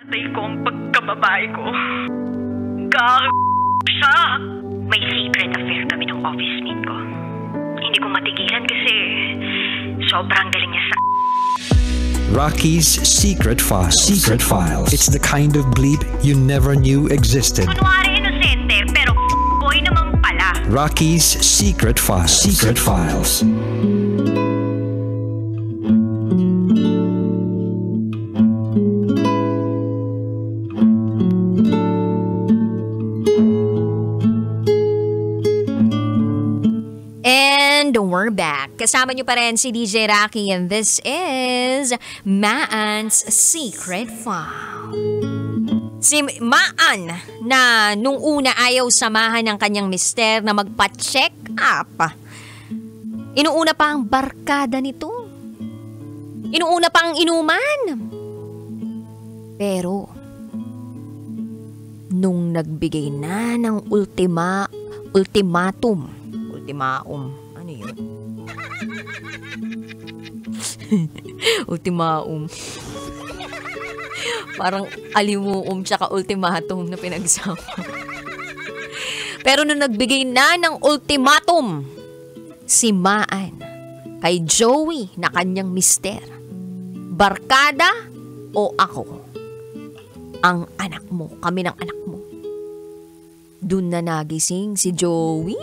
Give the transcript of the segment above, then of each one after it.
Patay ko ang pagkababae ko. Siya. May secret affair kami ng office mate ko. Hindi ko matigilan kasi sobrang galing niya sa... Rocky's Secret Files. Secret Files. It's the kind of bleep you never knew existed. Kunwari inosente, pero boy naman pala. Rocky's Secret Files. Secret Files. And we're back. Kasama niyo pa rin si DJ Rocky and this is Maan's Secret File. Si Maan na nung una ayaw samahan ng kanyang mister na magpa-check up. Inuuna pa ang barkada nito. Inuuna pa ang inuman. Pero nung nagbigay na ng ultimatum. Ano yun? Ultimatum. Parang alimuum tsaka ultimatum na pinagsama. Pero nung nagbigay na ng ultimatum, si Maan kay Joey na kanyang mister, barkada o ako? Ang anak mo, kami ng anak mo. Dun na nagising si Joey.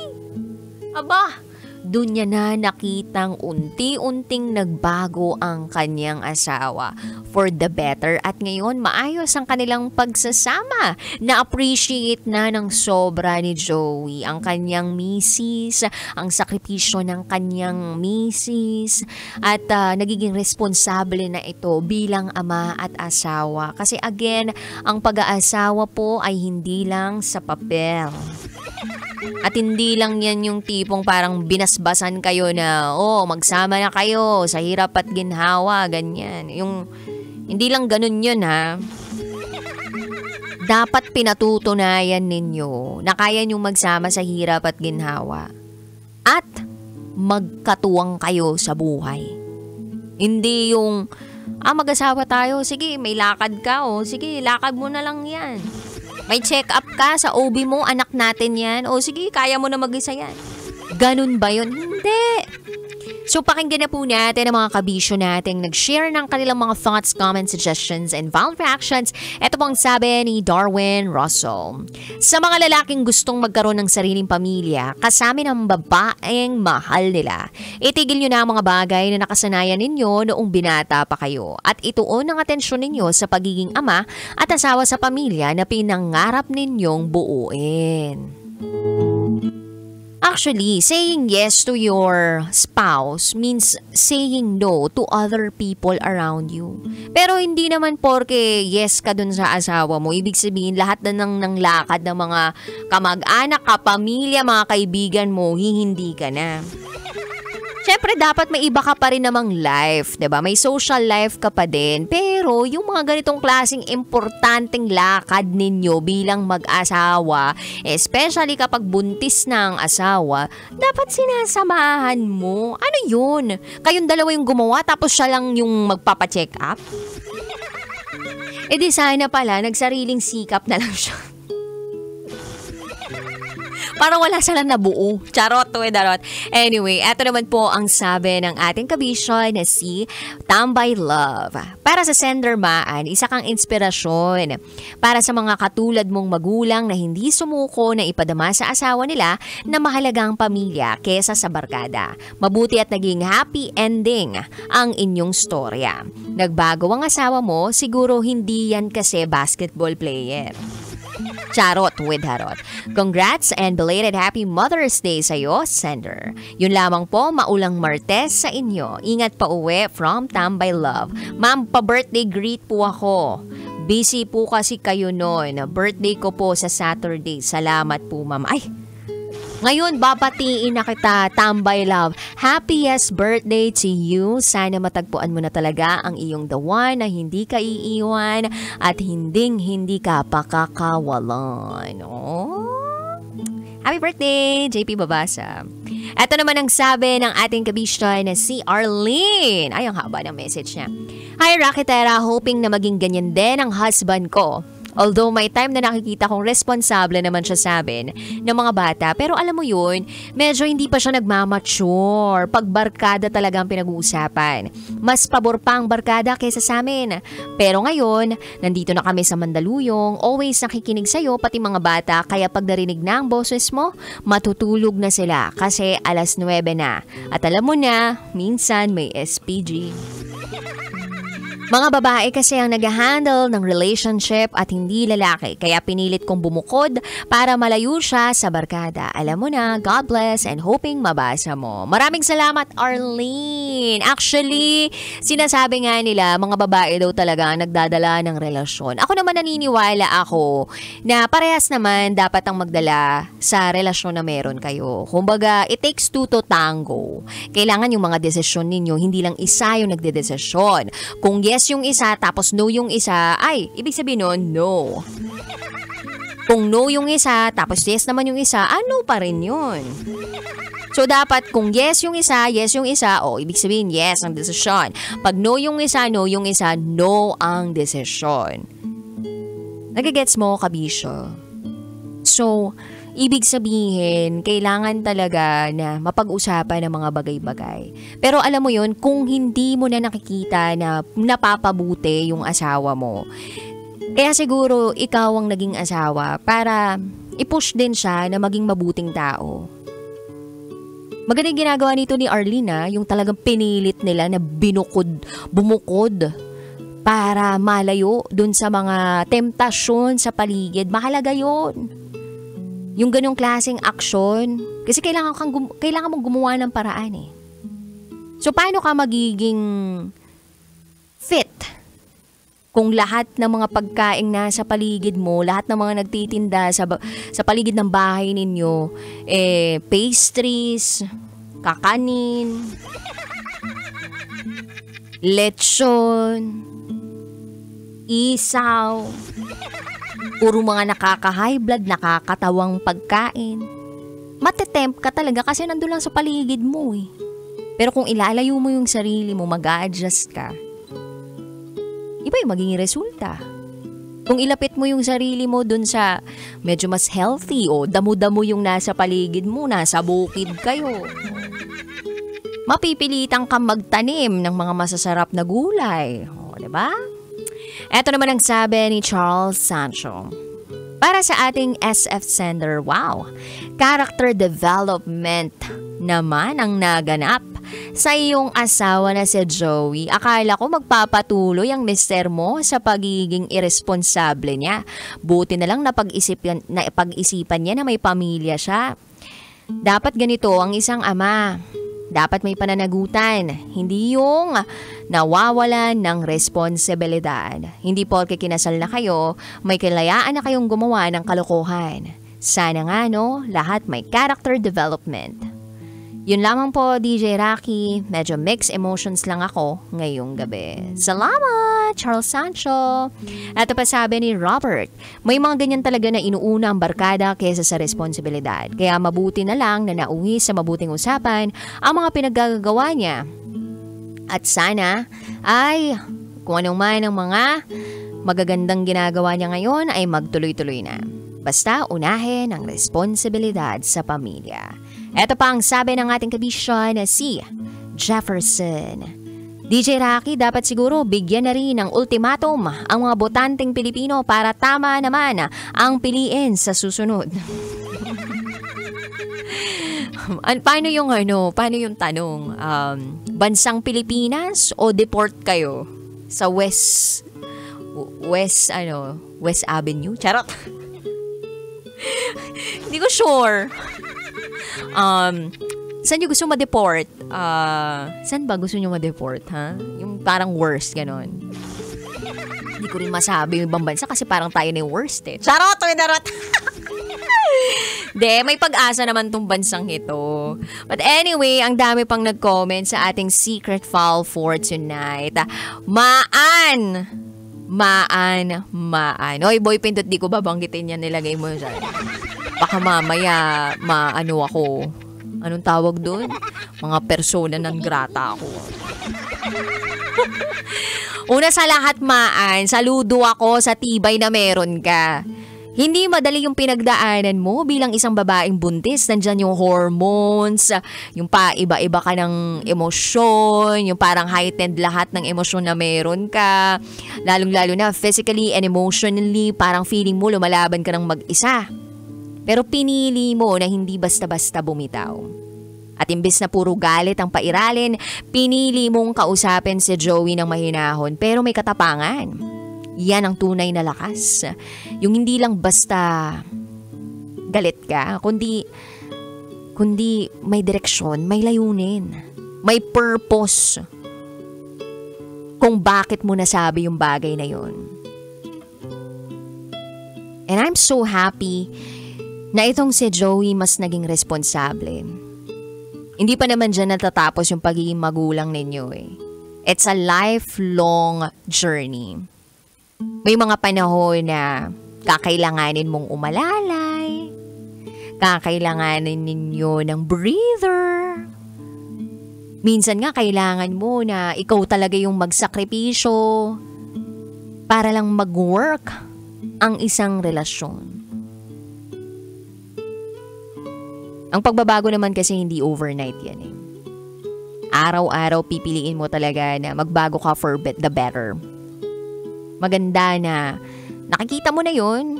Aba, dun niya na nakitang unti-unting nagbago ang kanyang asawa for the better at ngayon maayos ang kanilang pagsasama. Na-appreciate na ng sobra ni Joey ang kanyang misis, ang sakripisyo ng kanyang misis at nagiging responsable na ito bilang ama at asawa. Kasi again, ang pag-aasawa po ay hindi lang sa papel. At hindi lang yan yung tipong parang binasbasan kayo na, magsama na kayo sa hirap at ginhawa, ganyan. Yung, hindi lang ganun yun ha. Dapat pinatutunayan ninyo na kaya nyong magsama sa hirap at ginhawa. At magkatuwang kayo sa buhay. Hindi yung, mag-asawa tayo, sige, may lakad ka, sige, lakad mo na lang yan. May check-up ka sa OB mo, anak natin yan. O sige, kaya mo na mag-isa yan. Ganun ba yun? Hindi. So pakinggan na po natin ang mga kabisyo nating nag-share ng kanilang mga thoughts, comments, suggestions, and violent reactions. Ito po ang sabi ni Darwin Russell. Sa mga lalaking gustong magkaroon ng sariling pamilya, kasama ng babaeng mahal nila, itigil nyo na ang mga bagay na nakasanayan ninyo noong binata pa kayo at ituon ang atensyon ninyo sa pagiging ama at asawa sa pamilya na pinangarap ninyong buuin. Actually, saying yes to your spouse means saying no to other people around you. Pero hindi naman porke yes ka dun sa asawa mo, ibig sabihin lahat na ng lakad ng mga kamag-anak, kapamilya, mga kaibigan mo, hindi ka na. Siyempre, dapat may iba ka pa rin namang life, 'di ba? May social life ka pa din. Pero yung mga ganitong klaseng importanteng lakad ninyo bilang mag-asawa, especially kapag buntis na ang asawa, dapat sinasamahan mo. Ano yun? Kayong dalawa yung gumawa tapos siya lang yung magpapacheck up? Di sana pala, nagsariling sikap na lang siya. Parang wala silang nabuo. Charot to darot. Anyway, eto naman po ang sabi ng ating kabisyo na si Tambay Love. Para sa sender Maan, isa kang inspirasyon. Para sa mga katulad mong magulang na hindi sumuko na ipadama sa asawa nila na mahalagang pamilya kesa sa barkada. Mabuti at naging happy ending ang inyong storya. Nagbago ang asawa mo, siguro hindi yan kasi basketball player. Charot with harot. Congrats and belated happy Mother's Day sa'yo, sender. Yun lamang po, maulang Martes sa inyo. Ingat pa uwi from Tambay Love. Ma'am, pa-birthday greet po ako. Busy po kasi kayo noon. Birthday ko po sa Saturday. Salamat po, ma'am. Ay, ngayon, babatiin na kita, Tambay Love. Happiest birthday to you. Sana matagpuan mo na talaga ang iyong the one na hindi ka iiwan at hindi ka pakakawalan. Oh? Happy birthday, JP Babasa. Ito naman ang sabi ng ating kabisya na si Arlene. Ay, ang haba ng message niya. Hi, Rakitera. Hoping na maging ganyan din ang husband ko. Although may time na nakikita kong responsable naman siya sa amin ng mga bata. Pero alam mo yun, medyo hindi pa siya nagmamature. Pag barkada talaga ang pinag-uusapan. Mas pabor pa ang barkada kaysa sa amin. Pero ngayon, nandito na kami sa Mandaluyong. Always nakikinig sa'yo, pati mga bata. Kaya pag narinig na ang boses mo, matutulog na sila. Kasi 9:00 na. At alam mo na, minsan may SPG. Mga babae kasi ang nag-handle ng relationship at hindi lalaki. Kaya pinilit kong bumukod para malayo siya sa barkada. Alam mo na, God bless and hoping mabasa mo. Maraming salamat, Arlene. Actually, sinasabi nga nila, mga babae daw talaga ang nagdadala ng relasyon. Ako naman naniniwala ako na parehas naman dapat ang magdala sa relasyon na meron kayo. Kumbaga, it takes two to tango. Kailangan yung mga desisyon ninyo, hindi lang isa yung nagdedesisyon. Kung yes yung isa tapos no yung isa, ay, ibig sabihin nun, no. Kung no yung isa tapos yes naman yung isa, no pa rin yun. So dapat kung yes yung isa, ibig sabihin yes ang desisyon. Pag no yung isa, no ang desisyon. Nagigets mo, kabisyo? So, ibig sabihin, kailangan talaga na mapag-usapan ng mga bagay-bagay. Pero alam mo yun, kung hindi mo na nakikita na napapabuti yung asawa mo, kaya siguro ikaw ang naging asawa para i-push din siya na maging mabuting tao. Maganda yung ginagawa nito ni Arlene, yung talagang pinilit nila na bumukod para malayo dun sa mga temptasyon sa paligid. Mahalaga yun. Yung ganong klaseng aksyon, kasi kailangan mong gumawa ng paraan eh. So, paano ka magiging fit kung lahat ng mga pagkain nasa paligid mo, lahat ng mga nagtitinda sa paligid ng bahay ninyo, pastries, kakanin, lechon, isaw, puro mga nakaka-high blood, nakakatawang pagkain. Matetempt ka talaga kasi nandun lang sa paligid mo eh. Pero kung ilalayo mo yung sarili mo, mag-a-adjust ka, iba yung magiging resulta. Kung ilapit mo yung sarili mo dun sa medyo mas healthy o damo-damo yung nasa paligid mo, nasa bukid kayo, mapipilitan kang magtanim ng mga masasarap na gulay. O, diba? Ito naman ang sabi ni Charles Sancho. Para sa ating SF sender, wow, character development naman ang naganap sa iyong asawa na si Joey. Akala ko magpapatuloy ang mister mo sa pagiging irresponsable niya. Buti na lang napag-isipan niya na may pamilya siya. Dapat ganito ang isang ama. Dapat may pananagutan, hindi yung nawawalan ng responsibilidad. Hindi porke kinasal na kayo, may kalayaan na kayong gumawa ng kalokohan. Sana nga lahat may character development. Yun lamang po, DJ Rocky. Medyo mixed emotions lang ako ngayong gabi. Salamat, Charles Sancho. Ito pa sabi ni Robert, may mga ganyan talaga na inuuna ang barkada kaysa sa responsibilidad. Kaya mabuti na lang na nauwi sa mabuting usapan ang mga pinaggagawa niya. At sana ay kung anong man ang mga magagandang ginagawa niya ngayon ay magtuloy-tuloy na. Basta unahin ang responsibilidad sa pamilya. Ito pa ang sabi ng ating kabisya na si Jefferson. DJ Rocky, dapat siguro bigyan na rin ng ultimatum ang mga botanteng Pilipino para tama naman ang piliin sa susunod. Paano yung tanong? Bansang Pilipinas o deport kayo sa West Avenue? Charot. Hindi ko sure. Saan nyo gusto ma-deport? Saan ba gusto nyo ma-deport, ha? Yung parang worst, ganon. Hindi ko rin masabi yung ibang bansa kasi parang tayo na yung worst eh. Charot! De, may pag-asa naman tong bansang ito. But anyway, ang dami pang nag-comment sa ating secret file for tonight. Maan! Oy, boy, pindot, di ko babanggitin yan. Nilagay mo dyan. Baka mamaya, ako. Anong tawag doon? Mga persona non grata ako. Una sa lahat, Maan, saludo ako sa tibay na meron ka. Hindi madali yung pinagdaanan mo bilang isang babaeng buntis. Nandyan yung hormones, yung iba-iba ka ng emosyon, yung parang heightened lahat ng emosyon na meron ka. Lalong-lalo na physically and emotionally, parang feeling mo lumalaban ka ng mag-isa. Pero pinili mo na hindi basta-basta bumitaw. At imbes na puro galit ang pairalin, pinili mong kausapin si Joey ng mahinahon pero may katapangan. Yan ang tunay na lakas. Yung hindi lang basta galit ka, kundi may direksyon, may layunin, may purpose kung bakit mo nasabi yung bagay na yun. And I'm so happy na itong si Joey mas naging responsable. Hindi pa naman dyan natatapos yung pagiging magulang ninyo eh. It's a lifelong journey. May mga panahon na kakailanganin mong umalalay, kakailanganin ninyo ng breather. Minsan nga kailangan mo na ikaw talaga yung magsakripisyo para lang mag-work ang isang relasyon. Ang pagbabago naman kasi hindi overnight yan eh. Araw-araw pipiliin mo talaga na magbago ka for the better. Maganda na nakikita mo na yon.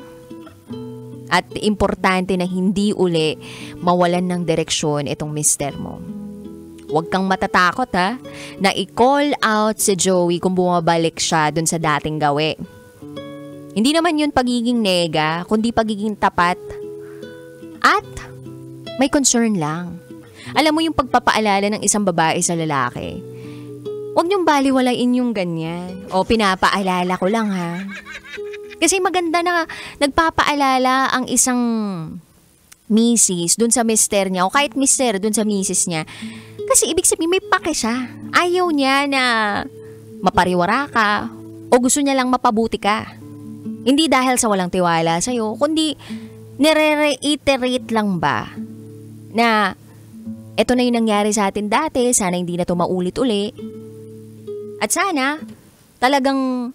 At importante na hindi uli mawalan ng direksyon itong mister mo. Huwag kang matatakot na i-call out si Joey kung bumabalik siya dun sa dating gawi. Hindi naman yun pagiging nega, kundi pagiging tapat. At may concern lang. Alam mo yung pagpapaalala ng isang babae sa lalaki. Huwag niyong baliwalain yung ganyan. O pinapaalala ko lang ha. Kasi maganda na nagpapaalala ang isang misis dun sa mister niya o kahit mister dun sa misis niya. Kasi ibig sabihin may pake siya. Ayaw niya na mapariwara ka o gusto niya lang mapabuti ka. Hindi dahil sa walang tiwala sa'yo, kundi nire-reiterate lang ba na eto na yung nangyari sa atin dati, sana hindi na to maulit-uli. At sana, talagang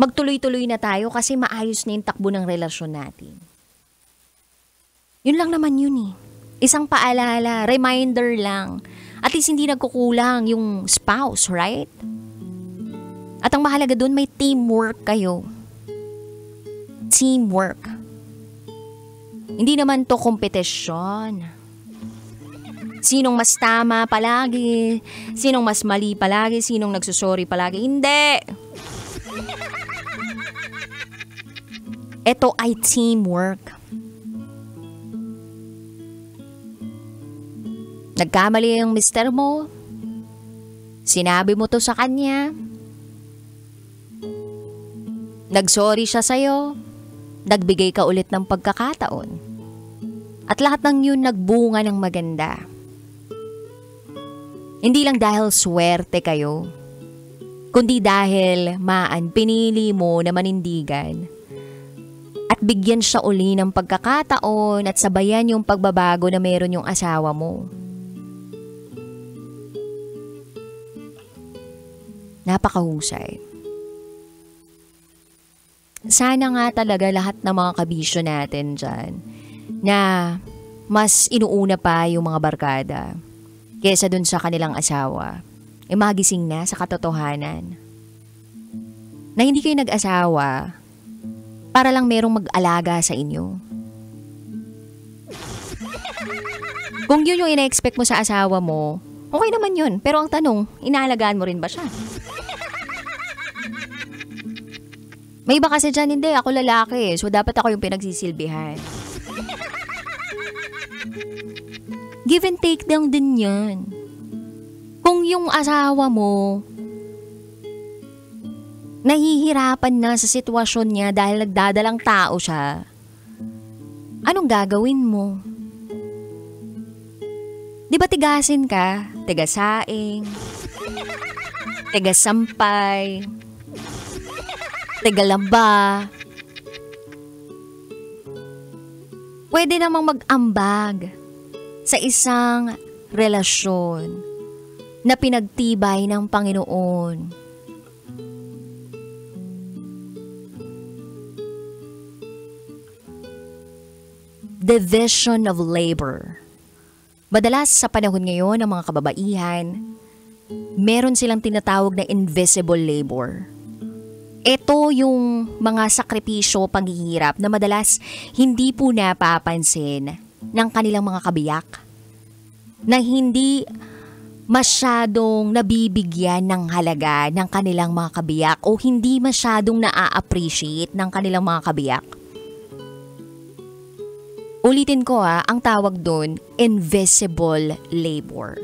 magtuloy-tuloy na tayo kasi maayos na yung takbo ng relasyon natin. Yun lang naman yun eh. Isang paalala, reminder lang. At least hindi nagkukulang yung spouse, right? At ang mahalaga doon, may teamwork kayo. Teamwork. Hindi naman to kompetisyon. Sinong mas tama palagi? Sinong mas mali palagi? Sinong nagsusorry palagi? Hindi! Ito ay teamwork. Nagkamali ang mister mo. Sinabi mo to sa kanya. Nagsorry siya sa'yo. Nagbigay ka ulit ng pagkakataon. At lahat ng yun nagbunga ng maganda. Hindi lang dahil swerte kayo, kundi dahil pinili mo na manindigan at bigyan siya uli ng pagkakataon at sabayan yung pagbabago na meron yung asawa mo. Napakahusay. Sana nga talaga lahat ng mga kabisyo natin dyan na mas inuuna pa yung mga barkada kesa dun sa kanilang asawa, magising na sa katotohanan. Na hindi kayo nag-asawa para lang merong mag-alaga sa inyo. Kung yun yung ina-expect mo sa asawa mo, okay naman yun. Pero ang tanong, inaalagaan mo rin ba siya? May iba kasi dyan, hindi. Ako lalaki, so dapat ako yung pinagsisilbihan. Give and take lang din yan. Kung yung asawa mo nahihirapan na sa sitwasyon niya dahil nagdadalang tao siya, anong gagawin mo? Di ba tigasin ka? Tigasaing, tigasampay, tigalaba. Pwede namang mag-ambag sa isang relasyon na pinagtibay ng Panginoon. division of labor. Madalas sa panahon ngayon ng mga kababaihan, meron silang tinatawag na invisible labor. Ito yung mga sakripisyo, paghihirap na madalas hindi po napapansin ng kanilang mga kabiyak, na hindi masyadong nabibigyan ng halaga ng kanilang mga kabiyak o hindi masyadong na-appreciate ng kanilang mga kabiyak. Ulitin ko ang tawag doon, invisible labor.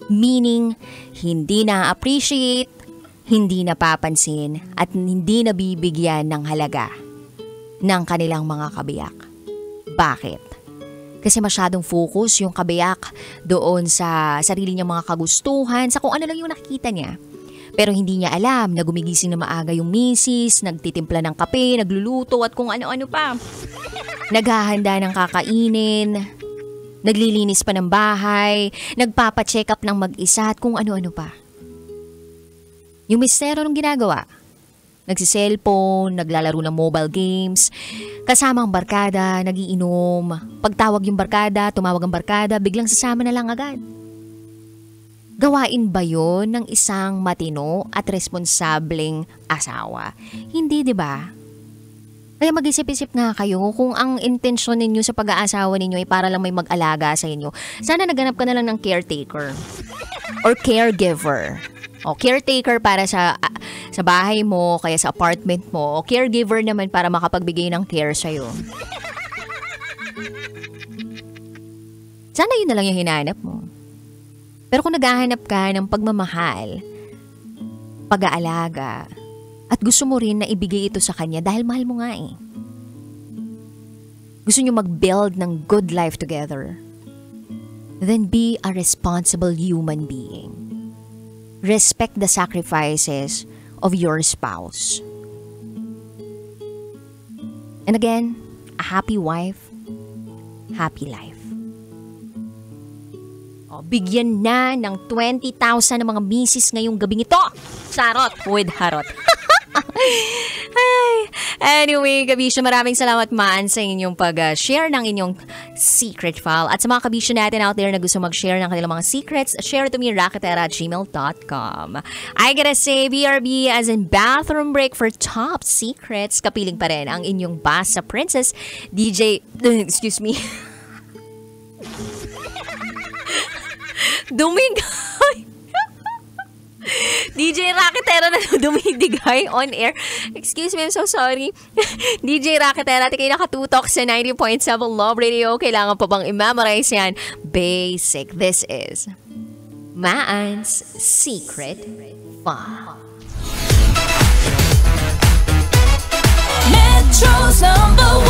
Meaning, hindi na-appreciate, hindi napapansin, at hindi nabibigyan ng halaga ng kanilang mga kabiyak. Bakit? Kasi masyadong focus yung kabiyak doon sa sarili niyang mga kagustuhan, sa kung ano lang yung nakikita niya. Pero hindi niya alam na gumigising na maaga yung misis, nagtitimpla ng kape, nagluluto at kung ano-ano pa. Naghahanda ng kakainin, naglilinis pa ng bahay, nagpapacheck up ng mag-isa at kung ano-ano pa. Yung mistero nung ginagawa, nagsiselfone, naglalaro ng mobile games, kasama ang barkada, nagiinom, pagtawag yung barkada, tumawag ang barkada, biglang sasama na lang agad. Gawain ba yun ng isang matino at responsableng asawa? Hindi, di ba? Kaya mag-isip-isip nga kayo kung ang intensyon ninyo sa pag-aasawa ninyo ay para lang may mag-alaga sa inyo. Sana naghanap ka na lang ng caretaker or caregiver. O caretaker para sa bahay mo, kaya sa apartment mo. O caregiver naman para makapagbigay ng care sa'yo. Sana yun na lang yung hinanap mo. Pero kung naghahanap ka ng pagmamahal, pag-aalaga, at gusto mo rin na ibigay ito sa kanya dahil mahal mo nga eh. Gusto nyo mag-build ng good life together. Then be a responsible human being. Respect the sacrifices of your spouse. And again, a happy wife, happy life. O, bigyan na ng 20,000 ng mga misis ngayong gabing ito. Charot with harot. Ay, anyway, Kabisyo, maraming salamat man sa inyong pag-share ng inyong secret file. At sa mga Kabisyo natin out there na gusto mag-share ng kanilang mga secrets, share to me, raketera@gmail.com. I gotta say, BRB as in bathroom break for top secrets. Kapiling pa rin ang inyong Basa Princess, DJ, excuse me, Dumingay. DJ Raketera na dumidigay on air. Excuse me, I'm so sorry. DJ Raketera, kayo nakatutok sa 90.7 Love Radio. Kailangan pa bang i-memorize yan? Basic. This is Maan's Secret File. Metro's #1